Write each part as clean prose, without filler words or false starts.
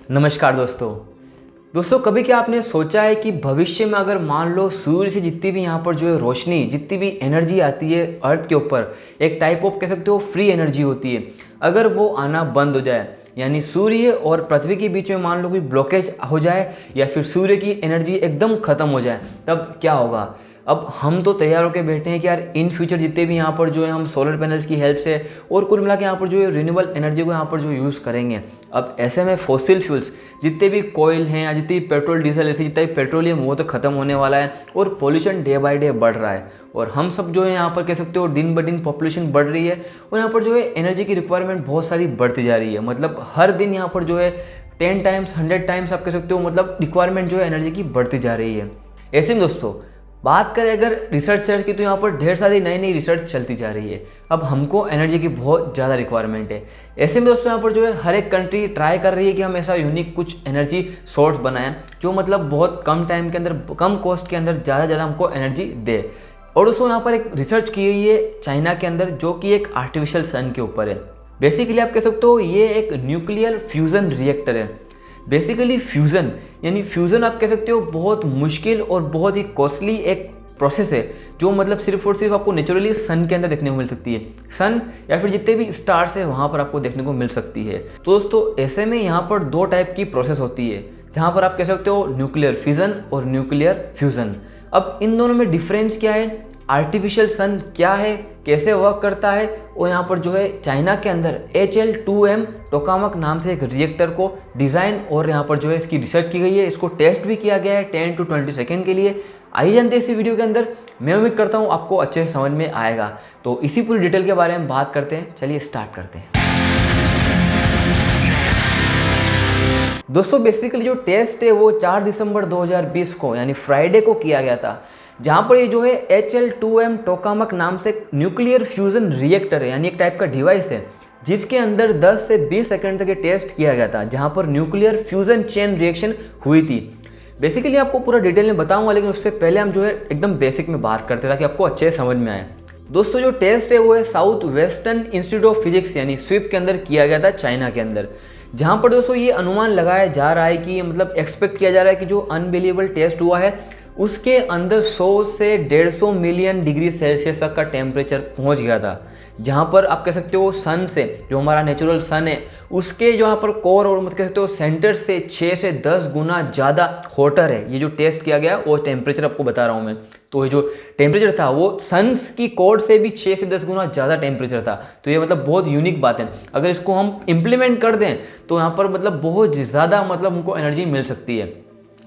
नमस्कार दोस्तों कभी क्या आपने सोचा है कि भविष्य में अगर मान लो सूर्य से जितनी भी यहाँ पर जो है रोशनी, जितनी भी एनर्जी आती है अर्थ के ऊपर, एक टाइप ऑफ कह सकते हो फ्री एनर्जी होती है, अगर वो आना बंद हो जाए, यानी सूर्य और पृथ्वी के बीच में मान लो कोई ब्लॉकेज हो जाए या फिर सूर्य की एनर्जी एकदम ख़त्म हो जाए, तब क्या होगा। अब हम तो तैयार होकर बैठे हैं कि यार इन फ्यूचर जितने भी यहाँ पर जो है हम सोलर पैनल्स की हेल्प से और कुल मिला के यहाँ पर जो है रिन्यूएबल एनर्जी को यहाँ पर जो यूज़ करेंगे। अब ऐसे में फॉसिल फ्यूल्स जितने भी कोयल हैं या जितनी पेट्रोल डीजल ऐसे जितना भी पेट्रोलियम वो तो ख़त्म होने वाला है और पॉल्यूशन डे बाय डे बढ़ रहा है और हम सब जो है यहाँ पर कह सकते हो दिन ब दिन पॉपुलेशन बढ़ रही है और यहाँ पर जो है एनर्जी की रिक्वायरमेंट बहुत सारी बढ़ती जा रही है। मतलब हर दिन यहाँ पर जो है 10 टाइम्स 100 टाइम्स आप कह सकते हो, मतलब रिक्वायरमेंट जो है एनर्जी की बढ़ती जा रही है। ऐसे में दोस्तों बात करें अगर रिसर्च की, तो यहाँ पर ढेर सारी नई रिसर्च चलती जा रही है। अब हमको एनर्जी की बहुत ज़्यादा रिक्वायरमेंट है। ऐसे में दोस्तों यहाँ पर जो है हर एक कंट्री ट्राई कर रही है कि हम ऐसा यूनिक कुछ एनर्जी सोर्स बनाएं जो मतलब बहुत कम टाइम के अंदर, कम कॉस्ट के अंदर ज़्यादा हमको एनर्जी दे। और दोस्तों यहाँ पर एक रिसर्च की गई है चाइना के अंदर, जो कि एक आर्टिफिशियल सन के ऊपर है। बेसिकली आप कह सकते हो ये एक न्यूक्लियर फ्यूज़न रिएक्टर है। बेसिकली फ्यूज़न यानी फ्यूज़न आप कह सकते हो बहुत मुश्किल और बहुत ही कॉस्टली एक प्रोसेस है जो मतलब सिर्फ और सिर्फ आपको नेचुरली सन के अंदर देखने को मिल सकती है। सन या फिर जितने भी स्टार्स है वहाँ पर आपको देखने को मिल सकती है। तो दोस्तों ऐसे में यहाँ पर दो टाइप की प्रोसेस होती है जहाँ पर आप कह सकते हो न्यूक्लियर फिजन और न्यूक्लियर फ्यूज़न। अब इन दोनों में डिफरेंस क्या है, आर्टिफिशियल सन क्या है, कैसे वर्क करता है, और यहाँ पर जो है चाइना के अंदर HL2M टोकामक नाम से एक रिएक्टर को डिज़ाइन और यहाँ पर जो है इसकी रिसर्च की गई है। इसको टेस्ट भी किया गया है 10 to 20 सेकेंड के लिए। आइए जानते हैं इसी वीडियो के अंदर। मैं उम्मीद करता हूँ आपको अच्छे से समझ में आएगा। तो इसी पूरी डिटेल के बारे में बात करते हैं, चलिए स्टार्ट करते हैं। दोस्तों बेसिकली जो टेस्ट है वो 4 दिसंबर 2020 को यानी फ्राइडे को किया गया था, जहाँ पर ये जो है HL2M टोकामक नाम से न्यूक्लियर फ्यूज़न रिएक्टर है, यानी एक टाइप का डिवाइस है जिसके अंदर 10 से 20 सेकंड तक ये टेस्ट किया गया था, जहाँ पर न्यूक्लियर फ्यूज़न चेन रिएक्शन हुई थी। बेसिकली आपको पूरा डिटेल में बताऊंगा, लेकिन उससे पहले हम जो है एकदम बेसिक में बात करते हैं ताकि आपको अच्छे से समझ में आए। दोस्तों जो टेस्ट है वो है south western institute of physics यानी स्विप के अंदर किया गया था चाइना के अंदर, जहाँ पर दोस्तों ये अनुमान लगाया जा रहा है कि मतलब एक्सपेक्ट किया जा रहा है कि जो अनबिलीवेबल टेस्ट हुआ है उसके अंदर 100 से 150 मिलियन डिग्री सेल्सियस तक का टेम्परेचर पहुंच गया था, जहाँ पर आप कह सकते हो सन से, जो हमारा नेचुरल सन है, उसके जो यहाँ पर कोर और मतलब कह सकते हो सेंटर से 6 से 10 गुना ज़्यादा हॉटर है। ये जो टेस्ट किया गया वो टेम्परेचर आपको बता रहा हूँ मैं। तो ये जो टेम्परेचर था वो सन की कोर से भी 6 से 10 गुना ज़्यादा टेम्परेचर था। तो ये मतलब बहुत यूनिक बात है। अगर इसको हम इम्प्लीमेंट कर दें तो यहाँ पर मतलब बहुत ज़्यादा मतलब हमको एनर्जी मिल सकती है।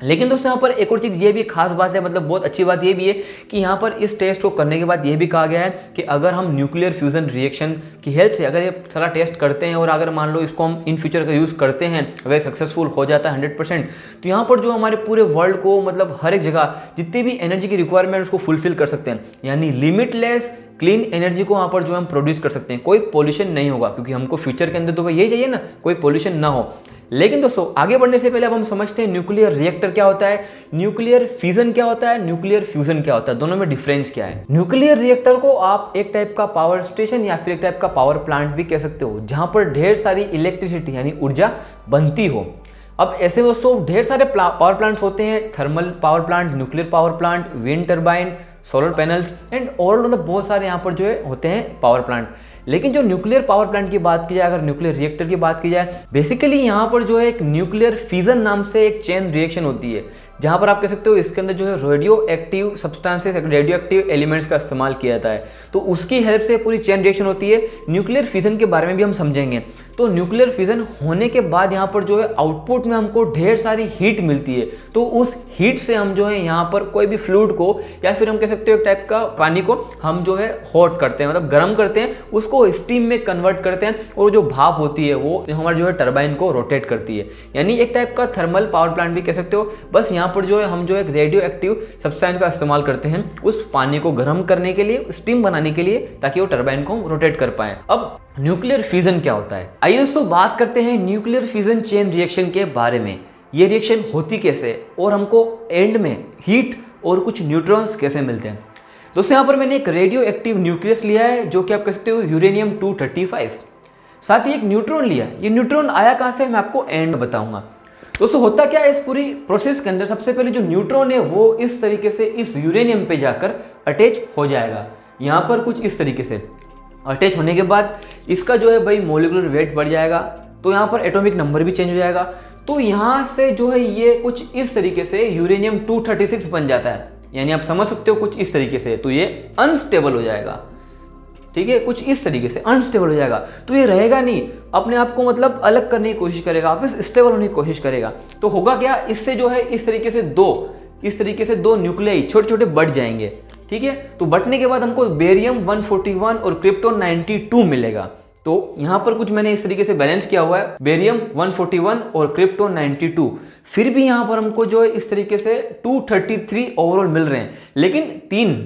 लेकिन दोस्तों यहाँ पर एक और चीज़ ये भी खास बात है, मतलब बहुत अच्छी बात ये भी है कि यहाँ पर इस टेस्ट को करने के बाद ये भी कहा गया है कि अगर हम न्यूक्लियर फ्यूज़न रिएक्शन की हेल्प से अगर ये सारा टेस्ट करते हैं और अगर मान लो इसको हम इन फ्यूचर का यूज़ करते हैं, अगर सक्सेसफुल हो जाता है 100%, तो यहाँ पर जो हमारे पूरे वर्ल्ड को मतलब हर एक जगह जितनी भी एनर्जी की रिक्वायरमेंट उसको फुलफिल कर सकते हैं, यानी लिमिटलेस क्लीन एनर्जी को वहाँ पर जो हम प्रोड्यूस कर सकते हैं। कोई पोल्यूशन नहीं होगा, क्योंकि हमको फ्यूचर के अंदर तो यही चाहिए ना, कोई पोल्यूशन ना हो। लेकिन दोस्तों आगे बढ़ने से पहले अब हम समझते हैं न्यूक्लियर रिएक्टर क्या होता है, न्यूक्लियर फिजन क्या होता है, न्यूक्लियर फ्यूजन क्या होता है, दोनों में डिफरेंस क्या है। न्यूक्लियर रिएक्टर को आप एक टाइप का पावर स्टेशन या फिर एक टाइप का पावर प्लांट भी कह सकते हो, जहाँ पर ढेर सारी इलेक्ट्रिसिटी यानी ऊर्जा बनती हो। अब ऐसे दोस्तों ढेर सारे पावर प्लांट्स होते हैं, thermal power plant, nuclear power plant, wind turbine, solar panels and और मतलब बहुत सारे यहाँ पर जो है होते हैं पावर प्लांट। लेकिन जो न्यूक्लियर पावर प्लांट की बात की जाए, अगर न्यूक्लियर रिएक्टर की बात की जाए, बेसिकली यहाँ पर जो है एक न्यूक्लियर फिजन नाम से एक चेन रिएक्शन होती है, जहाँ पर आप कह सकते हो इसके अंदर जो है radio active substances, radio active elements का इस्तेमाल किया जाता है। तो उसकी हेल्प से पूरी चेन रिएक्शन होती है। न्यूक्लियर फिजन के बारे में भी हम समझेंगे। तो न्यूक्लियर फिजन होने के बाद यहाँ पर जो है आउटपुट में हमको ढेर सारी हीट मिलती है। तो उस हीट से हम जो है यहाँ पर कोई भी फ्लूइड को या फिर हम कह सकते हो एक टाइप का पानी को हम जो है हॉट करते हैं, मतलब गर्म करते हैं, उसको स्टीम में कन्वर्ट करते हैं और जो भाप होती है वो हमारे जो है टरबाइन को रोटेट करती है, यानी एक टाइप का थर्मल पावर प्लांट भी कह सकते हो। बस यहाँ पर जो है हम जो एक रेडियो एक्टिव सब्सटेंस का इस्तेमाल करते हैं उस पानी को गर्म करने के लिए, स्टीम बनाने के लिए, ताकि वो टरबाइन को रोटेट कर पाए। अब न्यूक्लियर फिजन क्या होता है, आइए दोस्तों बात करते हैं न्यूक्लियर फिजन चेन रिएक्शन के बारे में। ये रिएक्शन होती कैसे और हमको एंड में हीट और कुछ न्यूट्रॉन्स कैसे मिलते हैं। दोस्तों यहाँ पर मैंने एक रेडियो एक्टिव न्यूक्लियस लिया है जो कि आप कह सकते हो यूरेनियम 235, साथ ही एक न्यूट्रॉन लिया है। ये न्यूट्रॉन आया कहाँ से मैं आपको एंड में बताऊंगा। दोस्तों होता क्या है इस पूरी प्रोसेस के अंदर, सबसे पहले जो न्यूट्रॉन है वो इस तरीके से इस यूरेनियम पे जाकर अटैच हो जाएगा, यहाँ पर कुछ इस तरीके से अटैच होने के बाद इसका जो है भाई मोलिकुलर वेट बढ़ जाएगा, तो यहाँ पर एटॉमिक नंबर भी चेंज हो जाएगा। तो यहाँ से जो है ये कुछ इस तरीके से यूरेनियम 236 बन जाता है, यानी आप समझ सकते हो कुछ इस तरीके से। तो ये अनस्टेबल हो जाएगा, ठीक है, कुछ इस तरीके से अनस्टेबल हो जाएगा। तो ये रहेगा नहीं, अपने आप को मतलब अलग करने की कोशिश करेगा, वापस स्टेबल होने की कोशिश करेगा। तो होगा क्या, इससे जो है इस तरीके से दो न्यूक्लियाई छोटे छोटे बढ़ जाएंगे, ठीक है। तो बटने के बाद हमको बेरियम 141 और क्रिप्टोन 92 मिलेगा। तो यहाँ पर कुछ मैंने इस तरीके से बैलेंस किया हुआ है, बेरियम 141 और क्रिप्टोन 92। फिर भी यहाँ पर हमको जो है इस तरीके से 233 ओवरऑल मिल रहे हैं। लेकिन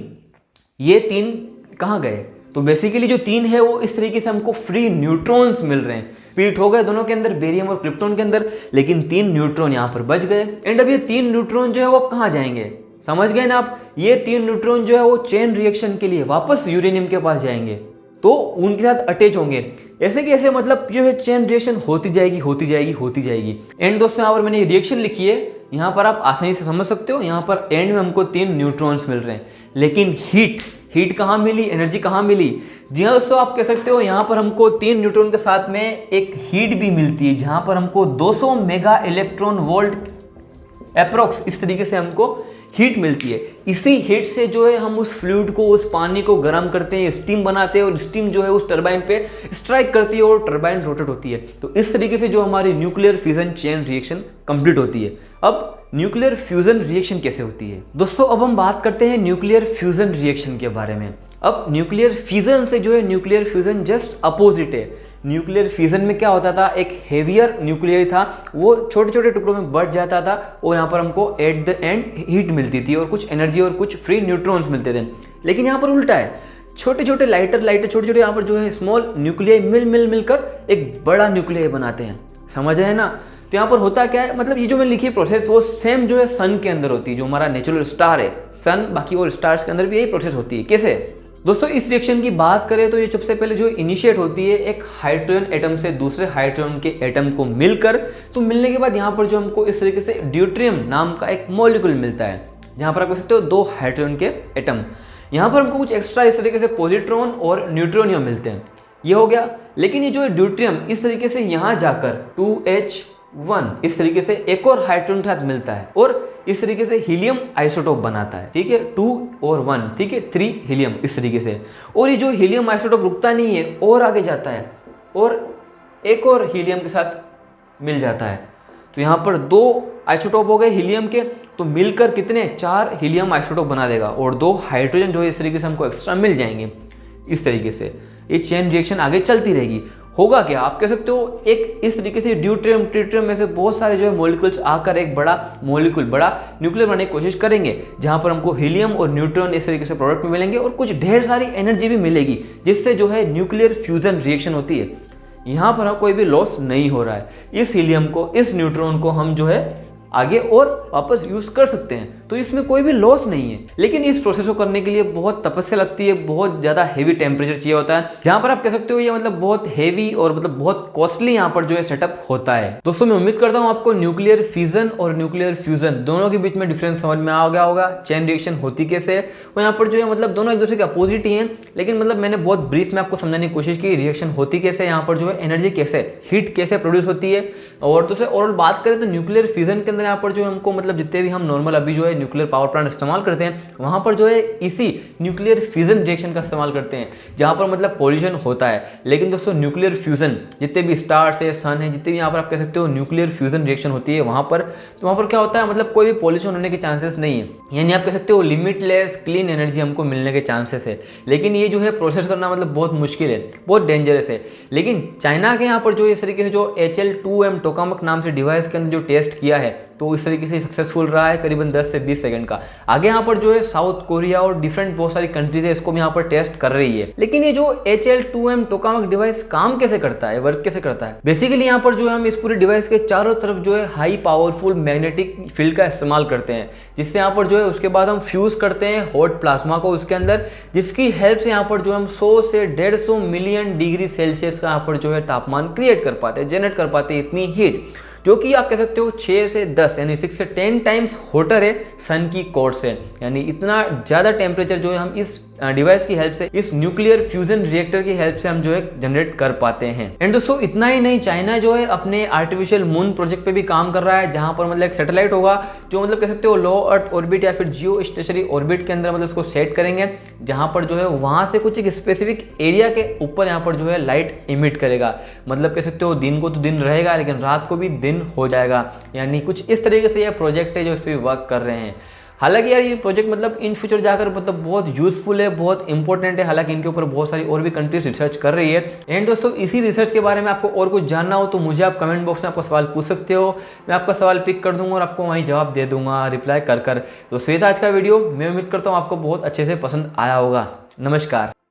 ये तीन कहाँ गए, तो बेसिकली जो तीन है वो इस तरीके से हमको फ्री न्यूट्रॉन्स मिल रहे हैं। स्प्लिट हो गए दोनों के अंदर, बेरियम और क्रिप्टोन के अंदर, लेकिन 3 न्यूट्रॉन यहाँ पर बच गए। एंड अब ये 3 न्यूट्रॉन जो है वो कहाँ जाएंगे, समझ गए ना आप। ये 3 न्यूट्रॉन जो है वो चेन रिएक्शन के लिए वापस यूरेनियम के पास जाएंगे, तो उनके साथ अटैच होंगे। ऐसे कि ऐसे मतलब जो है चेन रिएक्शन होती जाएगी। एंड दोस्तों यहाँ पर मैंने रिएक्शन लिखी है, यहाँ पर आप आसानी से समझ सकते हो। यहाँ पर एंड में हमको 3 न्यूट्रॉन्स मिल रहे हैं, लेकिन हीट कहाँ मिली, एनर्जी कहाँ मिली। जी हाँ दोस्तों, आप कह सकते हो यहाँ पर हमको 3 न्यूट्रॉन के साथ में एक हीट भी मिलती है, जहाँ पर हमको 200 मेगा इलेक्ट्रॉन वोल्ट अप्रोक्स इस तरीके से हमको हीट मिलती है। इसी हीट से जो है हम उस फ्लूइड को, उस पानी को गर्म करते हैं, स्टीम बनाते हैं, और स्टीम जो है उस टरबाइन पे स्ट्राइक करती है और टरबाइन रोटेट होती है। तो इस तरीके से जो हमारी nuclear fusion chain reaction complete होती है। अब न्यूक्लियर फ्यूजन रिएक्शन कैसे होती है दोस्तों, अब हम बात करते हैं न्यूक्लियर फ्यूजन रिएक्शन के बारे में। अब न्यूक्लियर फिजन से जो है न्यूक्लियर फ्यूजन जस्ट अपोजिट है। न्यूक्लियर फिजन में क्या होता था, एक हेवियर न्यूक्लियर था, वो छोटे छोटे टुकड़ों में बढ़ जाता था, और यहाँ पर हमको एट द एंड हीट मिलती थी और कुछ एनर्जी और कुछ फ्री न्यूट्रॉन्स मिलते थे। लेकिन यहाँ पर उल्टा है, छोटे छोटे लाइटर छोटे छोटे यहाँ पर जो है स्मॉल न्यूक्लियाई मिलकर एक बड़ा न्यूक्लियाई बनाते हैं, समझ रहे हैं ना। तो यहाँ पर होता क्या है, मतलब ये जो मैं लिखी प्रोसेस वो सेम जो है सन के अंदर होती है, जो हमारा नेचुरल स्टार है सन, बाकी और स्टार्स के अंदर भी यही प्रोसेस होती है। कैसे दोस्तों, इस रिएक्शन की बात करें तो ये सबसे पहले जो इनिशिएट होती है एक हाइड्रोजन एटम से दूसरे हाइड्रोजन के एटम को मिलकर। तो मिलने के बाद यहाँ पर जो हमको इस तरीके से ड्यूट्रियम नाम का एक मॉलिक्यूल मिलता है, जहाँ पर आप देख सकते हो 2 हाइड्रोजन के एटम। यहाँ पर हमको कुछ एक्स्ट्रा इस तरीके से पॉजिट्रॉन और न्यूट्रॉनियम मिलते हैं, ये हो गया। लेकिन ये जो ड्यूट्रियम इस तरीके से यहाँ जाकर 2H1 इस तरीके से एक और हाइड्रोजन के साथ मिलता है और इस तरीके से हीलियम आइसोटोप बनाता है, ठीक है, 2 और 1, ठीक है, 3 हीलियम इस तरीके से। और ये जो हीलियम आइसोटोप रुकता नहीं है और आगे जाता है और एक और हीलियम के साथ मिल जाता है। तो यहाँ पर 2 आइसोटोप हो गए हीलियम के, तो मिलकर कितने 4 हीलियम आइसोटोप बना देगा, और 2 हाइड्रोजन जो है इस तरीके से हमको एक्स्ट्रा मिल जाएंगे। इस तरीके से ये चेन रिएक्शन आगे चलती रहेगी। होगा क्या, आप कह सकते हो एक इस तरीके से ड्यूट्रियम ट्रिटियम में से बहुत सारे जो है मॉलिक्यूल्स आकर एक बड़ा मॉलिक्यूल, बड़ा न्यूक्लियर बनाने की कोशिश करेंगे, जहां पर हमको हीलियम और न्यूट्रॉन इस तरीके से प्रोडक्ट में मिलेंगे और कुछ ढेर सारी एनर्जी भी मिलेगी, जिससे जो है न्यूक्लियर फ्यूजन रिएक्शन होती है। यहाँ पर कोई भी लॉस नहीं हो रहा है, इस हीलियम को, इस न्यूट्रॉन को हम जो है आगे और वापस यूज कर सकते हैं, तो इसमें कोई भी लॉस नहीं है। लेकिन इस प्रोसेस को करने के लिए बहुत तपस्या लगती है, बहुत ज़्यादा हेवी टेम्परेचर चाहिए होता है, जहाँ पर आप कह सकते हो ये मतलब बहुत हेवी और मतलब बहुत कॉस्टली यहाँ पर जो है सेटअप होता है। दोस्तों मैं उम्मीद करता हूँ आपको न्यूक्लियर फिजन और न्यूक्लियर फ्यूजन दोनों के बीच में डिफरेंस समझ में आ गया होगा, चेन रिएक्शन होती कैसे है। और यहाँ पर जो है मतलब दोनों एक दूसरे के अपोजिट ही हैं, लेकिन मतलब मैंने बहुत ब्रीफ में आपको समझाने की कोशिश की रिएक्शन होती कैसे, यहाँ पर जो है एनर्जी कैसे, हीट कैसे प्रोड्यूस होती है। और दूसरे ओवरऑल बात करें तो न्यूक्लियर फिजन के अंदर यहाँ पर जो हमको मतलब जितने भी हम नॉर्मल अभी जो है न्यूक्लियर पावर प्लांट इस्तेमाल करते हैं, वहाँ पर जो है इसी न्यूक्लियर फिजन रिएक्शन का इस्तेमाल करते हैं, जहाँ पर मतलब पॉल्यूशन होता है। लेकिन दोस्तों न्यूक्लियर फ्यूजन जितने भी स्टार्स है, सन है, जितने भी यहाँ पर आप कह सकते हो न्यूक्लियर फ्यूजन रिएक्शन होती है वहाँ पर, तो वहाँ पर क्या होता है मतलब कोई भी पॉल्यूशन होने के चांसेस नहीं है, यानी आप कह सकते हो लिमिटलेस क्लीन एनर्जी हमको मिलने के चांसेस है। लेकिन ये जो है प्रोसेस करना मतलब बहुत मुश्किल है, बहुत डेंजरस है। लेकिन चाइना के यहाँ पर जो इस तरीके से जो HL2M टोकामक नाम से डिवाइस के अंदर जो टेस्ट किया है, तो इस तरीके से सक्सेसफुल रहा है करीबन 10 से 20 सेकंड का। आगे यहाँ पर जो है साउथ कोरिया और डिफरेंट बहुत सारी कंट्रीज है, इसको भी यहाँ पर टेस्ट कर रही है। लेकिन ये जो HL2M टोकामक डिवाइस काम कैसे करता है, वर्क कैसे करता है, बेसिकली यहाँ पर जो है हम इस पूरे डिवाइस के चारों तरफ जो है हाई पावरफुल मैग्नेटिक फील्ड का इस्तेमाल करते हैं, जिससे यहाँ पर जो है उसके बाद हम फ्यूज करते हैं हॉट प्लाज्मा को उसके अंदर, जिसकी हेल्प से यहाँ पर जो हम 100 से 150 मिलियन डिग्री सेल्सियस का यहाँ पर जो है तापमान क्रिएट कर पाते हैं, जनरेट कर पाते हैं इतनी हीट। जो कि आप कह सकते हो 6 से 10 यानी 6 से 10 टाइम्स होटर है सन की कोर से। यानी इतना ज़्यादा टेम्परेचर जो है हम इस डिवाइस की हेल्प से, इस न्यूक्लियर फ्यूजन रिएक्टर की हेल्प से हम जो है जनरेट कर पाते हैं। एंड दोस्तों इतना ही नहीं, चाइना जो है अपने आर्टिफिशियल मून प्रोजेक्ट पे भी काम कर रहा है, जहां पर मतलब एक सैटेलाइट होगा जो मतलब कह सकते हो लो अर्थ ऑर्बिट या फिर जियो स्टेशनरी ऑर्बिट के अंदर मतलब उसको सेट करेंगे, जहां पर जो है वहां से कुछ एक स्पेसिफिक एरिया के ऊपर यहाँ पर जो है लाइट इमिट करेगा। मतलब कह सकते हो दिन को तो दिन रहेगा लेकिन रात को भी दिन हो जाएगा। यानी कुछ इस तरीके से यह प्रोजेक्ट है जो इस पर वर्क कर रहे हैं। हालांकि यार ये प्रोजेक्ट मतलब इन फ्यूचर जाकर मतलब बहुत यूजफुल है, बहुत इंपॉर्टेंट है। हालांकि इनके ऊपर बहुत सारी और भी कंट्रीज रिसर्च कर रही है। एंड दोस्तों इसी रिसर्च के बारे में आपको और कुछ जानना हो तो मुझे आप कमेंट बॉक्स में आपका सवाल पूछ सकते हो, मैं आपका सवाल पिक कर दूंगा और आपको वहीं जवाब दे दूंगा रिप्लाई कर कर। तो ये था आज का वीडियो, मैं उम्मीद करता हूँ आपको बहुत अच्छे से पसंद आया होगा। नमस्कार।